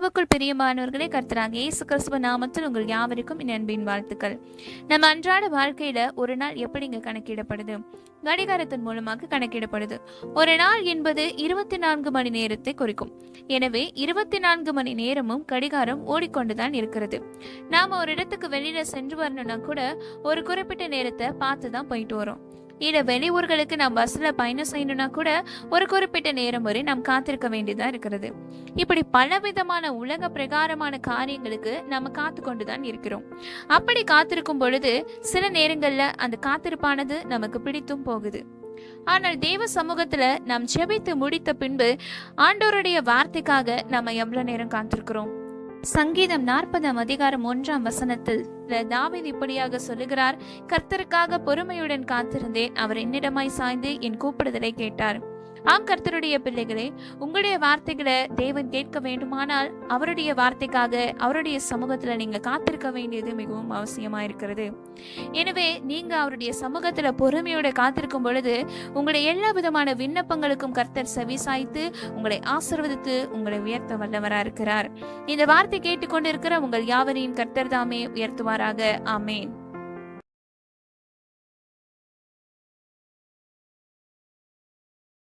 கிறிஸ்துவுக்குள் பிரியமானவர்களே, கர்த்தராகிய இயேசு கிறிஸ்துவ நாமத்தில் உங்கள் யாவருக்கும் என் அன்பின் வாழ்த்துக்கள். நம்ம அன்றாட வாழ்க்கையில ஒரு நாள் எப்படிங்க கணக்கிடப்படுது? கடிகாரத்தின் மூலமாக கணக்கிடப்படுது. ஒரு நாள் என்பது 24 மணி நேரத்தை குறிக்கும். எனவே 24 மணி நேரமும் கடிகாரம் ஓடிக்கொண்டுதான் இருக்கிறது. நாம ஒரு இடத்துக்கு வெளியில சென்று வரணும்னா கூட ஒரு குறிப்பிட்ட நேரத்தை பார்த்து தான் போயிட்டு வரோம். இல்ல வெளியூர்களுக்கு நாம் பஸ்ல பயணம் செய்யணும்னா கூட ஒரு குறிப்பிட்ட நேரம் வரை நாம் காத்திருக்க வேண்டியதா இருக்கிறது. இப்படி பலவிதமான உலக பிரகாரமான காரியங்களுக்கு நம்ம காத்து கொண்டுதான் இருக்கிறோம். அப்படி காத்திருக்கும் பொழுது சில நேரங்கள்ல அந்த காத்திருப்பானது நமக்கு பிடித்தும் போகுது. ஆனால் தேவ சமூகத்துல நாம் செபித்து முடித்த பின்பு ஆண்டவருடைய வார்த்தைக்காக நம்ம எவ்வளவு நேரம் காத்திருக்கிறோம்? சங்கீதம் 40:1 தாவீது இப்படியாக சொல்லுகிறார், கர்த்தருக்காக பொறுமையுடன் காத்திருந்தேன், அவர் என்னிடமாய் சாய்ந்து என் கூப்பிடுதலை கேட்டார். ஆம் கர்த்தருடைய பிள்ளைகளே, உங்களுடைய வார்த்தைகளை தேவன் கேட்க வேண்டுமானால் அவருடைய வார்த்தைக்காக அவருடைய சமூகத்துல நீங்க காத்திருக்க வேண்டியது மிகவும் அவசியமா இருக்கிறது. எனவே நீங்க அவருடைய சமூகத்துல பொறுமையோட காத்திருக்கும் பொழுது உங்களுடைய எல்லா விதமான விண்ணப்பங்களுக்கும் கர்த்தர் செவிசாய்த்து உங்களை ஆசீர்வதித்து உங்களை உயர்த்த வல்லவரா இருக்கிறார். இந்த வார்த்தை கேட்டுக்கொண்டிருக்கிற உங்கள் யாவரையும் கர்த்தர் தாமே உயர்த்துவாராக. ஆமேன்.